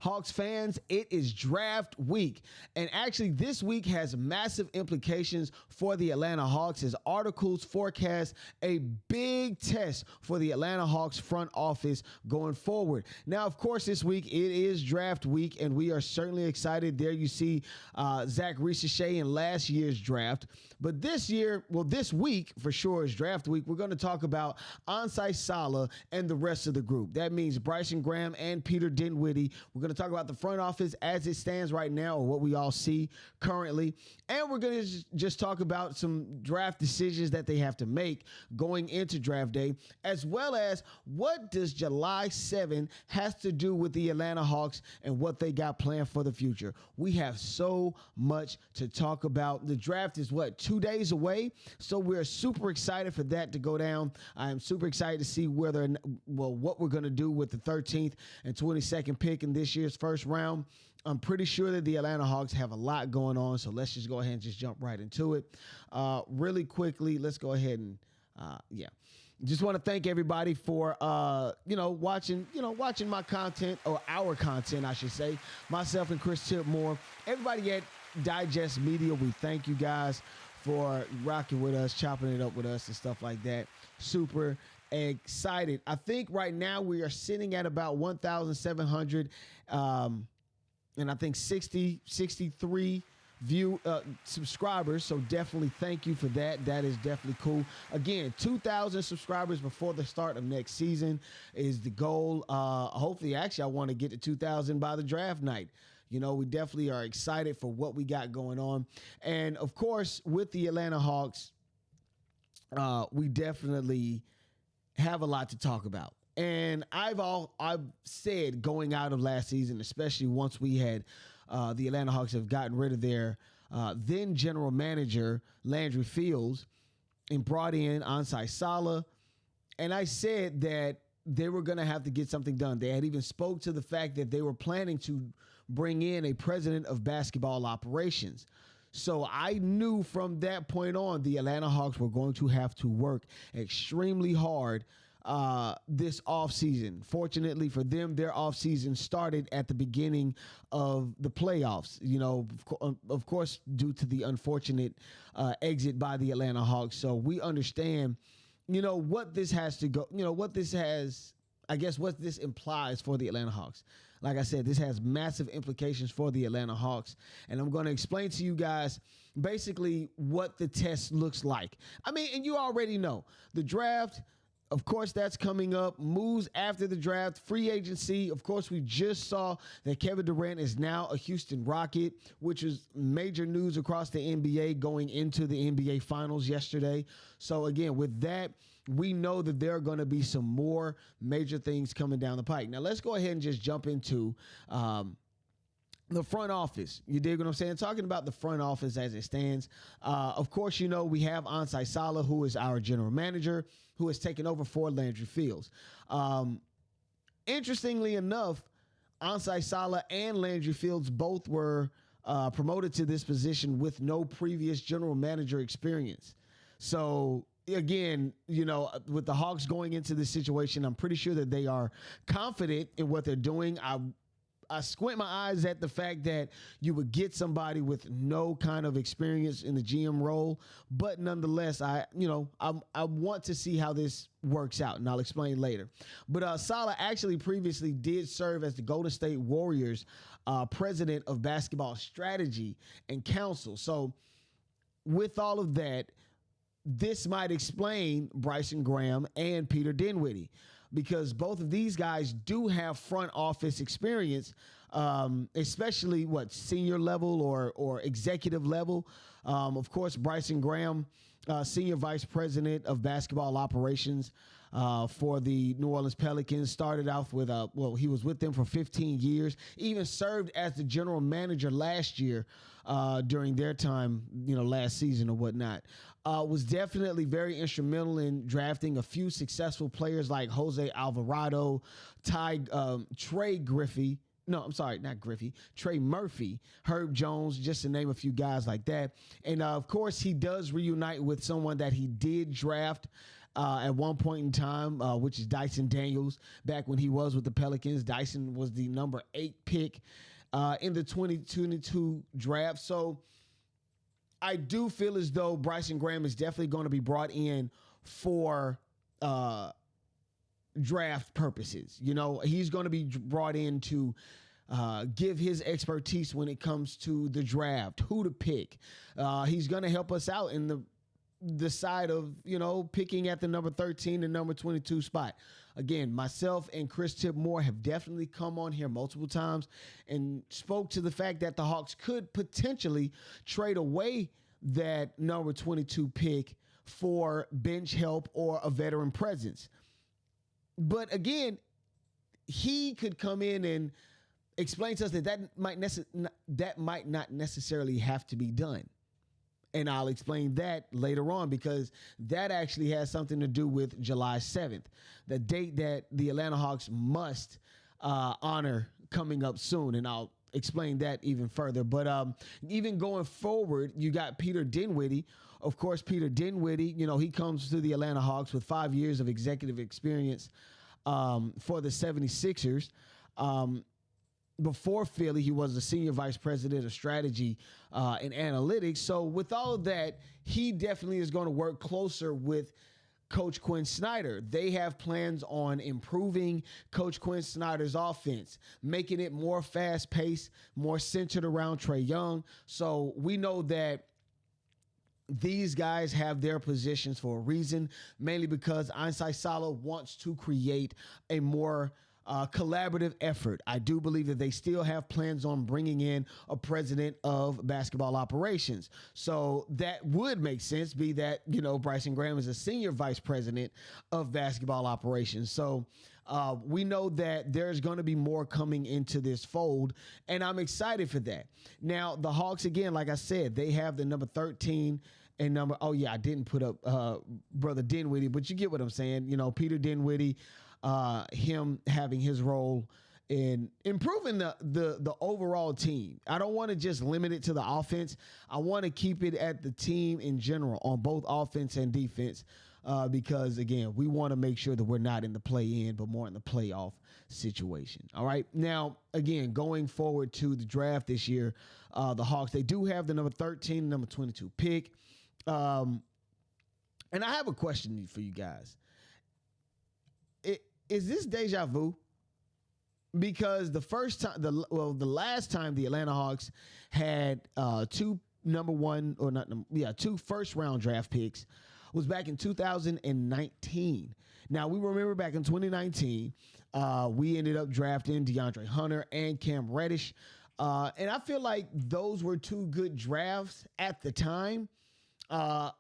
Hawks fans, it is draft week. And actually, this week has massive implications for the Atlanta Hawks as articles forecast a big test for the Atlanta Hawks front office going forward. Now, of course, this week it is draft week, and we are certainly excited. There you see Zaccharie Risacher in last year's draft. But this week for sure is draft week. We're going to talk about Onsai Salah and the rest of the group. That means Bryson Graham and Peter Dinwiddie. We're going to talk about the front office as it stands right now, or what we all see currently. And we're going to just talk about some draft decisions that they have to make going into draft day, as well as what does July 7 has to do with the Atlanta Hawks and what they got planned for the future. We have so much to talk about. The draft is 2 days away, so we're super excited for that to go down. I am super excited to see what we're going to do with the 13th and 22nd pick in this year's first round. I'm pretty sure that the Atlanta Hawks have a lot going on, so let's just go ahead and just jump right into it. Really quickly, let's go ahead and just want to thank everybody for watching my content, or our content, I should say. Myself and Chris Tipmore, everybody at Digest Media, we thank you guys for rocking with us, chopping it up with us and stuff like that. Super excited. I think right now we are sitting at about 1,700 and I think 63 subscribers. So definitely thank you for that. That is definitely cool. Again, 2,000 subscribers before the start of next season is the goal. Hopefully, actually, I want to get to 2,000 by the draft night. We definitely are excited for what we got going on. And of course, with the Atlanta Hawks, we definitely have a lot to talk about. And I've said going out of last season, especially once we had the Atlanta Hawks have gotten rid of their then general manager, Landry Fields, and brought in Onsai Salah. And I said that they were going to have to get something done. They had even spoke to the fact that they were planning to bring in a president of basketball operations. So I knew from that point on, the Atlanta Hawks were going to have to work extremely hard this offseason. Fortunately for them, their offseason started at the beginning of the playoffs, of course, due to the unfortunate exit by the Atlanta Hawks. So we understand, what this has to go, what this implies for the Atlanta Hawks. Like I said, this has massive implications for the Atlanta Hawks. And I'm going to explain to you guys basically what the test looks like. I mean, and you already know the draft. Of course, that's coming up. Moves after the draft, free agency. Of course, we just saw that Kevin Durant is now a Houston Rocket, which is major news across the NBA going into the NBA Finals yesterday. So again, with that, we know that there are going to be some more major things coming down the pike. Now, let's go ahead and just jump into the front office. You dig what I'm saying? Talking about the front office as it stands. Of course, we have Onsai Salah, who is our general manager, who has taken over for Landry Fields. Interestingly enough, Onsai Salah and Landry Fields both were promoted to this position with no previous general manager experience. So again, with the Hawks going into this situation, I'm pretty sure that they are confident in what they're doing. I squint my eyes at the fact that you would get somebody with no kind of experience in the GM role, but nonetheless, I want to see how this works out, and I'll explain later. But Salah actually previously did serve as the Golden State Warriors president of basketball strategy and council. So with all of that, this might explain Bryson Graham and Peter Dinwiddie, because both of these guys do have front office experience, especially senior level or executive level. Of course, Bryson Graham, senior vice president of basketball operations for the New Orleans Pelicans, started off with he was with them for 15 years, even served as the general manager last year during their time, last season or whatnot. Was definitely very instrumental in drafting a few successful players like Jose Alvarado, Trey Murphy, Herb Jones, just to name a few guys like that. And of course, he does reunite with someone that he did draft at one point in time, which is Dyson Daniels. Back when he was with the Pelicans, Dyson was the number 8 pick in the 2022 draft. So I do feel as though Bryson Graham is definitely going to be brought in for draft purposes. You know, he's going to be brought in to give his expertise when it comes to the draft, who to pick. He's going to help us out in the side of, you know, picking at the number 13 and number 22 spot. Again, myself and Chris Tipmore have definitely come on here multiple times and spoke to the fact that the Hawks could potentially trade away that number 22 pick for bench help or a veteran presence. But again, he could come in and explain to us that might not necessarily have to be done. And I'll explain that later on, because that actually has something to do with July 7th, the date that the Atlanta Hawks must honor coming up soon. And I'll explain that even further. But even going forward, you got Peter Dinwiddie. Of course, Peter Dinwiddie, you know, he comes to the Atlanta Hawks with 5 years of executive experience for the 76ers. Before Philly, he was the senior vice president of strategy and analytics. So with all of that, he definitely is going to work closer with Coach Quin Snyder. They have plans on improving Coach Quin Snyder's offense, making it more fast-paced, more centered around Trae Young. So we know that these guys have their positions for a reason, mainly because Ansai Salah wants to create a more collaborative effort. I do believe that they still have plans on bringing in a president of basketball operations. So that would make sense, be that, you know, Bryson Graham is a senior vice president of basketball operations. So we know that there's going to be more coming into this fold, and I'm excited for that. Now, the Hawks, again, like I said, they have the number 13 and number, oh yeah, I didn't put up Brother Dinwiddie, but you get what I'm saying. You know, Peter Dinwiddie, him having his role in improving the overall team. I don't want to just limit it to the offense. I want to keep it at the team in general on both offense and defense, because, again, we want to make sure that we're not in the play-in, but more in the playoff situation. All right. Now, again, going forward to the draft this year, the Hawks, they do have the number 13, number 22 pick. And I have a question for you guys. Is this deja vu? Because the last time the Atlanta Hawks had two first round draft picks was back in 2019. Now, we remember back in 2019, we ended up drafting DeAndre Hunter and Cam Reddish. And I feel like those were two good drafts at the time.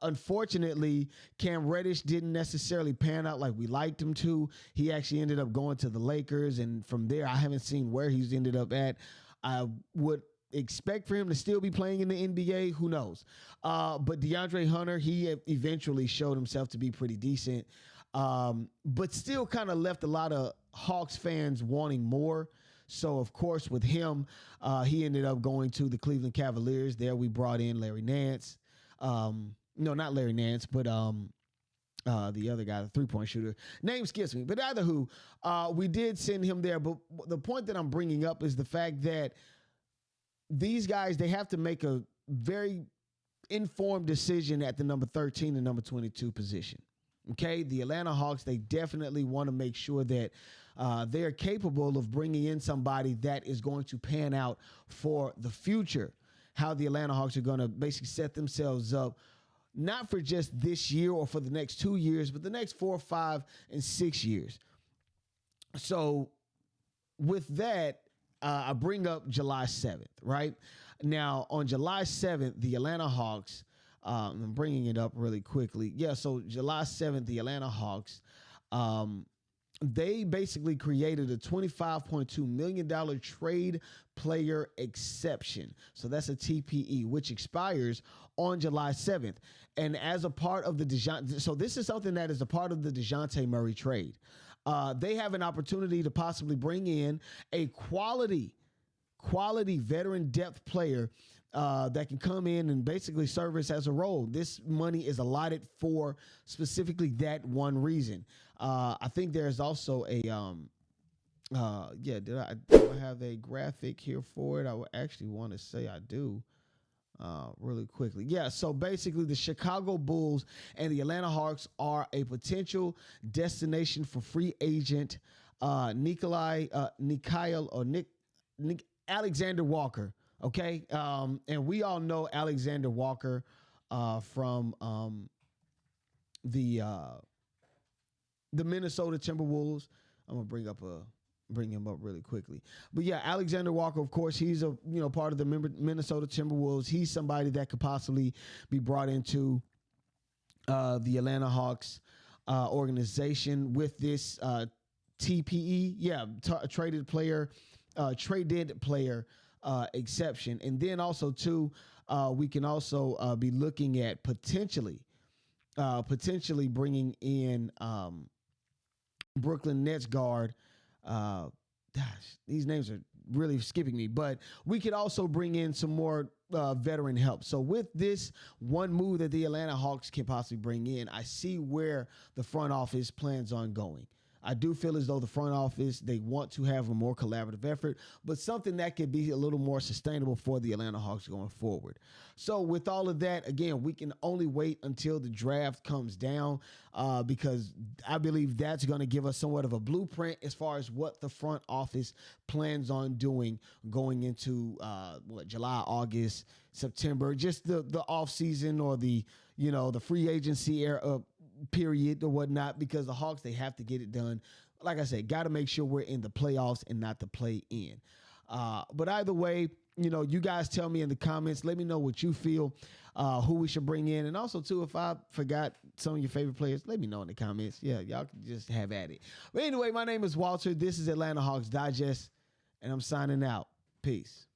Unfortunately, Cam Reddish didn't necessarily pan out like we liked him to. He actually ended up going to the Lakers, and from there, I haven't seen where he's ended up at. I would expect for him to still be playing in the NBA. Who knows? But DeAndre Hunter, he eventually showed himself to be pretty decent, but still kind of left a lot of Hawks fans wanting more. So, of course, with him, he ended up going to the Cleveland Cavaliers. There we brought in Larry Nance. No, not Larry Nance, but the other guy, the three-point shooter. Name skips me. But either who, we did send him there. But the point that I'm bringing up is the fact that these guys, they have to make a very informed decision at the number 13 and number 22 position. Okay, the Atlanta Hawks, they definitely want to make sure that they're capable of bringing in somebody that is going to pan out for the future. How the Atlanta Hawks are going to basically set themselves up, not for just this year or for the next 2 years, but the next 4, 5, and 6 years. So with that, I bring up July 7th, right? Now, on July 7th, the Atlanta Hawks, I'm bringing it up really quickly. Yeah, so July 7th, the Atlanta Hawks, they basically created a $25.2 million trade player exception. So that's a TPE, which expires on July 7th. And as a part of the so this is something that is a part of the DeJounte Murray trade. They have an opportunity to possibly bring in a quality veteran depth player that can come in and basically service as a role. This money is allotted for specifically that one reason. I think there's also a do I have a graphic here for it? I would actually want to say I do. Really quickly. Yeah, so basically the Chicago Bulls and the Atlanta Hawks are a potential destination for free agent Nick Alexander Walker. Okay. And we all know Alexander Walker from the Minnesota Timberwolves. I'm gonna bring him up really quickly. But yeah, Alexander Walker, of course, he's a part of the Minnesota Timberwolves. He's somebody that could possibly be brought into the Atlanta Hawks organization with this TPE. Yeah, traded player exception. And then also too, we can also be looking at potentially bringing in Brooklyn Nets guard. These names are really skipping me, but we could also bring in some more veteran help. So with this one move that the Atlanta Hawks can possibly bring in, I see where the front office plans on going. I do feel as though the front office, they want to have a more collaborative effort, but something that could be a little more sustainable for the Atlanta Hawks going forward. So with all of that, again, we can only wait until the draft comes down because I believe that's going to give us somewhat of a blueprint as far as what the front office plans on doing going into July, August, September, just the off season or the free agency era period or whatnot, because the Hawks, they have to get it done. Like I said, got to make sure we're in the playoffs and not the play in. But either way, you guys tell me in the comments, let me know what you feel, who we should bring in. And also too, if I forgot some of your favorite players, let me know in the comments. Yeah, y'all can just have at it. But anyway, my name is Walter. This is Atlanta Hawks Digest, and I'm signing out. Peace.